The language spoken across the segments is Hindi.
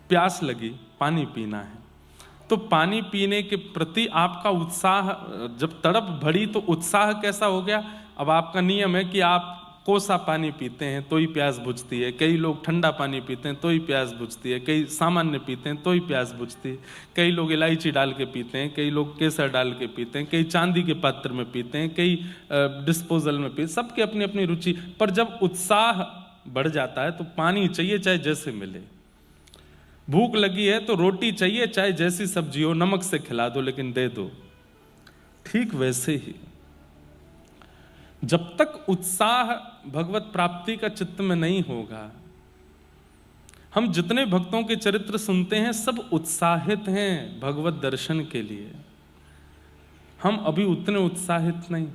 प्यास लगी, पानी पीना है, तो पानी पीने के प्रति आपका उत्साह, जब तड़प बढ़ी तो उत्साह कैसा हो गया। अब आपका नियम है कि आप कोसा पानी पीते हैं तो ही प्यास बुझती है, कई लोग ठंडा पानी पीते हैं तो ही प्यास बुझती है, कई सामान्य पीते हैं तो ही प्यास बुझती है, कई लोग इलायची डाल के पीते हैं, कई लोग केसर डाल के पीते हैं, कई चांदी के पात्र में पीते हैं, कई डिस्पोजल में पीते, सबके अपनी अपनी रुचि। पर जब उत्साह बढ़ जाता है तो पानी चाहिए, चाहे जैसे मिले। भूख लगी है तो रोटी चाहिए, चाहे जैसी सब्जी हो, नमक से खिला दो लेकिन दे दो। ठीक वैसे ही जब तक उत्साह भगवत प्राप्ति का चित्त में नहीं होगा, हम जितने भक्तों के चरित्र सुनते हैं सब उत्साहित हैं भगवत दर्शन के लिए, हम अभी उतने उत्साहित नहीं।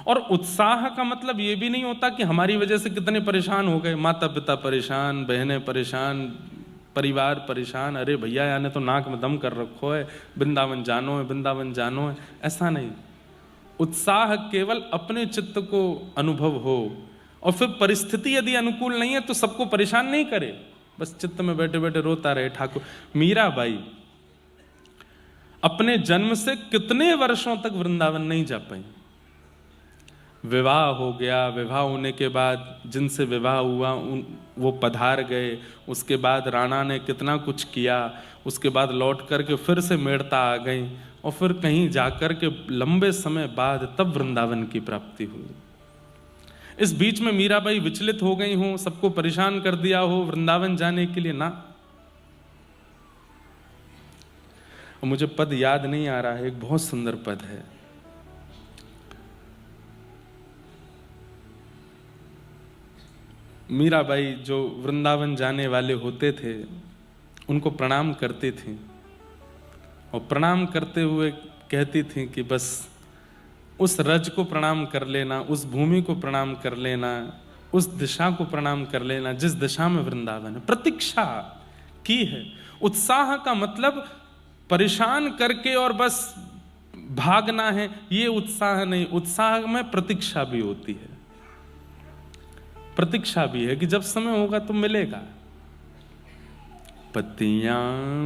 और उत्साह का मतलब ये भी नहीं होता कि हमारी वजह से कितने परेशान हो गए, माता पिता परेशान, बहनें परेशान, परिवार परेशान, अरे भैया याने तो नाक में दम कर रखो है, वृंदावन जानो है, वृंदावन जानो है, ऐसा नहीं। उत्साह केवल अपने चित्त को अनुभव हो, और फिर परिस्थिति यदि अनुकूल नहीं है तो सबको परेशान नहीं करे, बस चित्त में बैठे बैठे रोता रहे। ठाकुर मीराबाई अपने जन्म से कितने वर्षों तक वृंदावन नहीं जा पाई। विवाह हो गया, विवाह होने के बाद जिनसे विवाह हुआ वो पधार गए, उसके बाद राणा ने कितना कुछ किया, उसके बाद लौट करके फिर से मेड़ता आ गई, और फिर कहीं जाकर के लंबे समय बाद तब वृंदावन की प्राप्ति हुई। इस बीच में मीराबाई विचलित हो गई हो, सबको परेशान कर दिया हो वृंदावन जाने के लिए, ना। और मुझे पद याद नहीं आ रहा है, एक बहुत सुंदर पद है, मीराबाई जो वृंदावन जाने वाले होते थे उनको प्रणाम करती थी, और प्रणाम करते हुए कहती थी कि बस उस रज को प्रणाम कर लेना, उस भूमि को प्रणाम कर लेना, उस दिशा को प्रणाम कर लेना जिस दिशा में वृंदावन है। प्रतीक्षा की है। उत्साह का मतलब परेशान करके और बस भागना है, ये उत्साह नहीं। उत्साह में प्रतीक्षा भी होती है, प्रतीक्षा भी है कि जब समय होगा तो मिलेगा। पत्तियां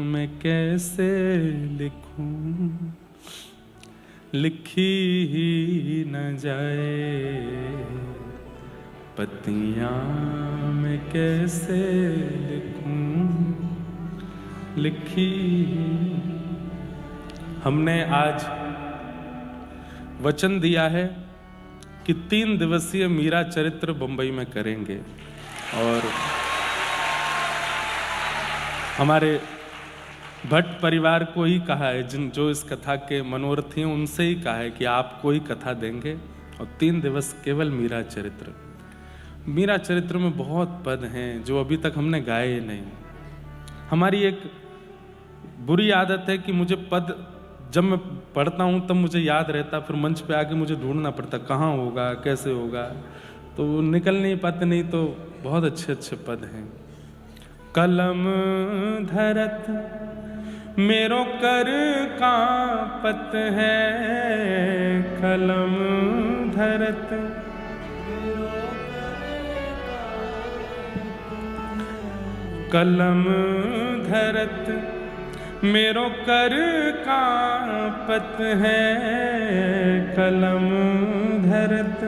मैं कैसे लिखूं, लिखी ही न जाए, पत्तियां मैं कैसे लिखूं, लिखी। हमने आज वचन दिया है कि 3 दिवसीय मीरा चरित्र बंबई में करेंगे, और हमारे भट्ट परिवार को ही कहा है, जो इस कथा के मनोरथी हैं उनसे ही कहा है कि आप कोई कथा देंगे, और 3 दिवस केवल मीरा चरित्र। मीरा चरित्र में बहुत पद हैं जो अभी तक हमने गाए नहीं। हमारी एक बुरी आदत है कि मुझे पद जब मैं पढ़ता हूँ तब मुझे याद रहता, फिर मंच पे आके मुझे ढूंढना पड़ता कहाँ होगा, कैसे होगा, तो निकल नहीं पाते। नहीं तो बहुत अच्छे अच्छे पद हैं। कलम धरत मेरो कर कांपत है, कलम धरत कलम धरत मेरो कर कांपत है, कलम धरत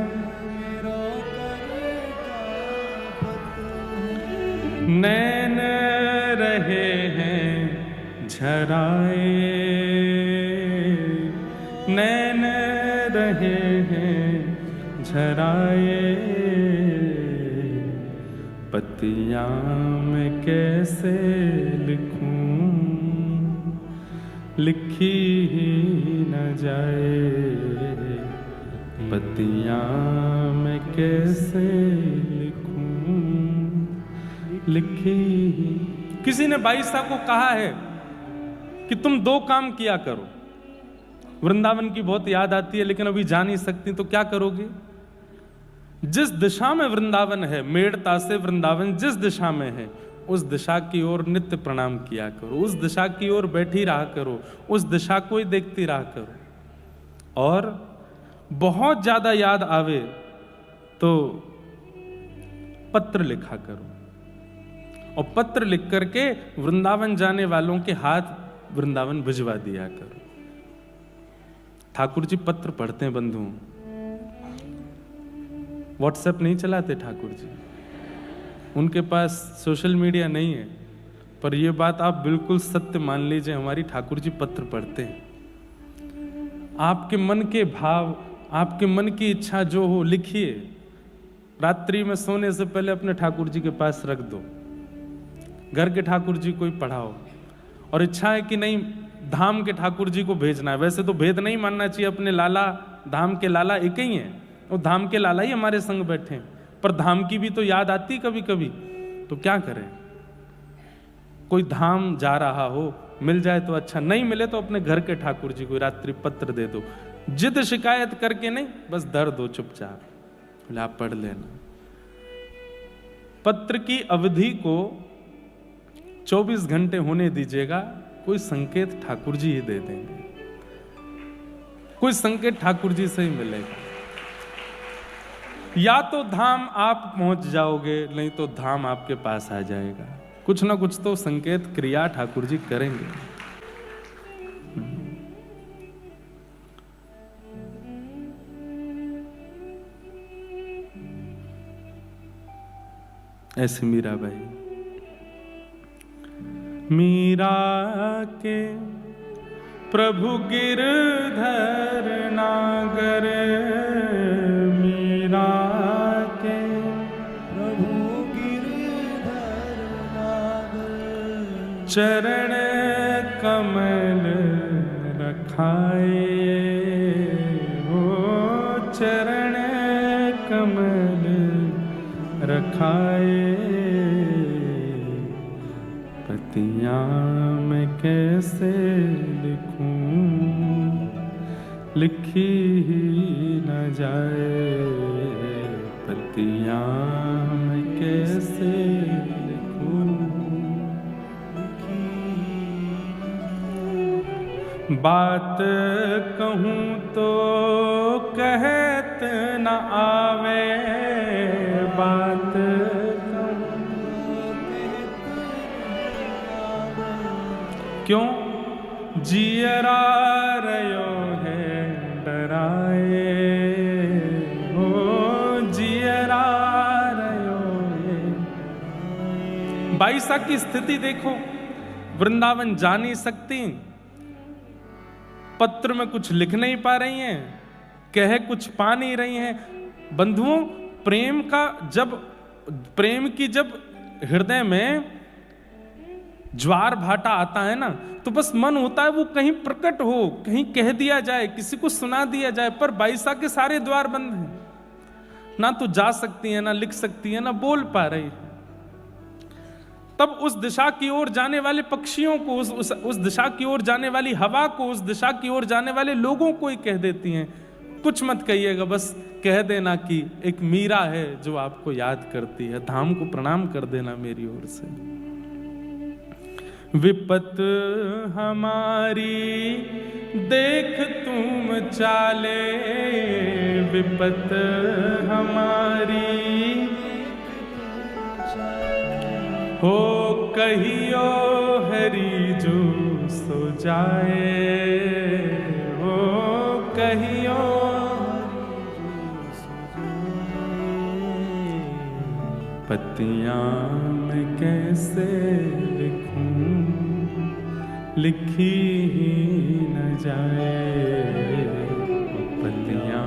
नैन रहे हैं झराए, नैन रहे हैं झराए, पत्तियां मैं कैसे लिखूं, लिखी ही न जाए, पत्तियां मैं कैसे लिखूं, लिखी। किसी ने बाईसा को कहा है कि तुम 2 काम किया करो, वृंदावन की बहुत याद आती है लेकिन अभी जा नहीं सकती, तो क्या करोगे? जिस दिशा में वृंदावन है, मेड़ता से वृंदावन जिस दिशा में है, उस दिशा की ओर नित्य प्रणाम किया करो, उस दिशा की ओर बैठी रहा करो, उस दिशा को ही देखती रहा करो। और बहुत ज्यादा याद आवे तो पत्र लिखा करो, और पत्र लिख करके वृंदावन जाने वालों के हाथ वृंदावन भिजवा दिया करो। ठाकुर जी पत्र पढ़ते हैं बंधु, व्हाट्सएप नहीं चलाते ठाकुर जी, उनके पास सोशल मीडिया नहीं है, पर यह बात आप बिल्कुल सत्य मान लीजिए, हमारी ठाकुर जी पत्र पढ़ते हैं। आपके मन के भाव, आपके मन की इच्छा जो हो लिखिए, रात्रि में सोने से पहले अपने ठाकुर जी के पास रख दो, घर के ठाकुर जी को ही पढ़ाओ। और इच्छा है कि नहीं धाम के ठाकुर जी को भेजना है, वैसे तो भेद नहीं मानना चाहिए, अपने लाला धाम के लाला एक ही हैं, और धाम के लाला ही हमारे संग बैठे हैं, पर धाम की भी तो याद आती कभी कभी, तो क्या करें। कोई धाम जा रहा हो, मिल जाए तो अच्छा, नहीं मिले तो अपने घर के ठाकुर जी को रात्रि पत्र दे दो, जिद शिकायत करके नहीं, बस दर दो चुपचाप, बोले आप पढ़ लेना। पत्र की अवधि को 24 घंटे होने दीजिएगा, कोई संकेत ठाकुर जी ही दे देंगे, कोई संकेत ठाकुर जी से ही मिलेगा। या तो धाम आप पहुंच जाओगे, नहीं तो धाम आपके पास आ जाएगा, कुछ ना कुछ तो संकेत क्रिया ठाकुर जी करेंगे। ऐसे मीराबाई, मीरा के प्रभु गिरधर नागर, मीरा के प्रभु गिरधर नागर, चरण कमल रखाए, हो चरण कमल रखाए, पतियाँ मैं कैसे लिखूं, लिखी ही न जाए, पतियाँ मैं कैसे लिखूं, बात कहूँ तो कहत न आवे, बात क्यों जियरा रयो है डराए, हो जियरा रयो है। बाईसा की स्थिति देखो, वृंदावन जा नहीं सकती, पत्र में कुछ लिख नहीं पा रही हैं, कह कुछ पा नहीं रही हैं। बंधुओं, प्रेम का जब, प्रेम की जब हृदय में ज्वार भाटा आता है ना, तो बस मन होता है वो कहीं प्रकट हो, कहीं कह दिया जाए, किसी को सुना दिया जाए, पर बाईसा के सारे द्वार बंद हैं, ना तो जा सकती है, ना लिख सकती है, ना बोल पा रही है। तब उस दिशा की ओर जाने वाले पक्षियों को, उस दिशा की ओर जाने वाली हवा को, उस दिशा की ओर जाने वाले लोगों को ही कह देती हैं, कुछ मत कहिएगा, बस कह देना कि एक मीरा है जो आपको याद करती है, धाम को प्रणाम कर देना मेरी ओर से। विपत हमारी देख तुम चाले, विपत हमारी हो कहियो हरि जो सो जाए, हो कहियो पतियाँ मैं कैसे लिखूं, लिखी ही न जाए, पतियाँ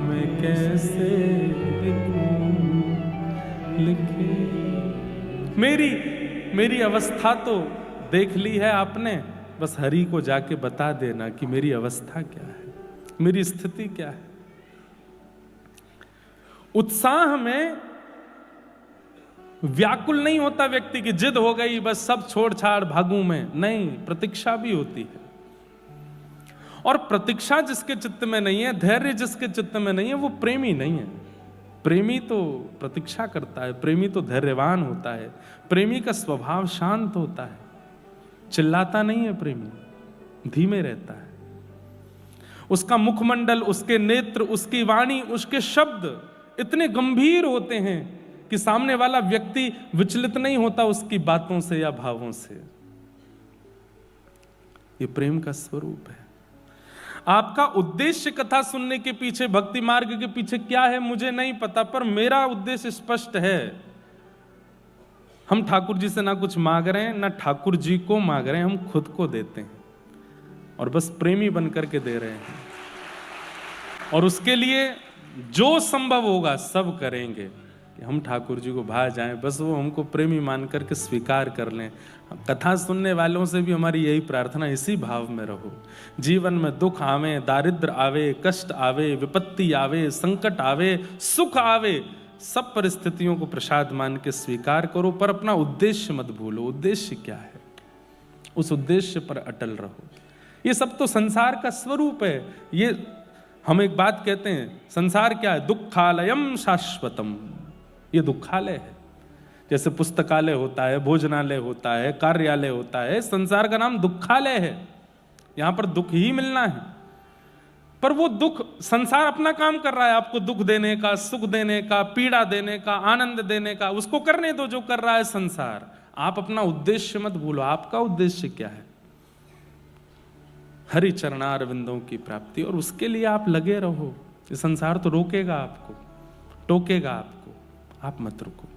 मैं कैसे लिखूं, लिखी। मेरी अवस्था तो देख ली है आपने, बस हरि को जाके बता देना कि मेरी अवस्था क्या है, मेरी स्थिति क्या है। उत्साह में व्याकुल नहीं होता व्यक्ति की, जिद हो गई बस सब छोड़ छाड़ भागूं मैं, नहीं, प्रतीक्षा भी होती है। और प्रतीक्षा जिसके चित्त में नहीं है, धैर्य जिसके चित्त में नहीं है, वो प्रेमी नहीं है। प्रेमी तो प्रतीक्षा करता है, प्रेमी तो धैर्यवान होता है, प्रेमी का स्वभाव शांत होता है, चिल्लाता नहीं है प्रेमी, धीमे रहता है। उसका मुखमंडल, उसके नेत्र, उसकी वाणी, उसके शब्द इतने गंभीर होते हैं कि सामने वाला व्यक्ति विचलित नहीं होता उसकी बातों से या भावों से। ये प्रेम का स्वरूप है। आपका उद्देश्य कथा सुनने के पीछे, भक्ति मार्ग के पीछे क्या है मुझे नहीं पता, पर मेरा उद्देश्य स्पष्ट है। हम ठाकुर जी से ना कुछ मांग रहे हैं, ना ठाकुर जी को मांग रहे हैं, हम खुद को देते हैं और बस प्रेमी बनकर के दे रहे हैं। और उसके लिए जो संभव होगा सब करेंगे कि हम ठाकुर जी को भा जाएं, बस वो हमको प्रेमी मान करके स्वीकार कर लें। कथा सुनने वालों से भी हमारी यही प्रार्थना, इसी भाव में रहो। जीवन में दुख आवे, दारिद्र आवे, कष्ट आवे, विपत्ति आवे, संकट आवे, सुख आवे, सब परिस्थितियों को प्रसाद मान के स्वीकार करो, पर अपना उद्देश्य मत भूलो। उद्देश्य क्या है, उस उद्देश्य पर अटल रहो। ये सब तो संसार का स्वरूप है। ये हम एक बात कहते हैं, संसार क्या है? दुखालयम शाश्वतम। ये दुखालय है। जैसे पुस्तकालय होता है, भोजनालय होता है, कार्यालय होता है, संसार का नाम दुखालय है। यहां पर दुख ही मिलना है, पर वो दुख, संसार अपना काम कर रहा है आपको दुख देने का, सुख देने का, पीड़ा देने का, आनंद देने का। उसको करने दो जो कर रहा है संसार। आप अपना उद्देश्य मत भूलो। आपका उद्देश्य क्या है? हरि चरणार विंदों की प्राप्ति, और उसके लिए आप लगे रहो। ये संसार तो रोकेगा आपको, टोकेगा आपको, आप मत रुको।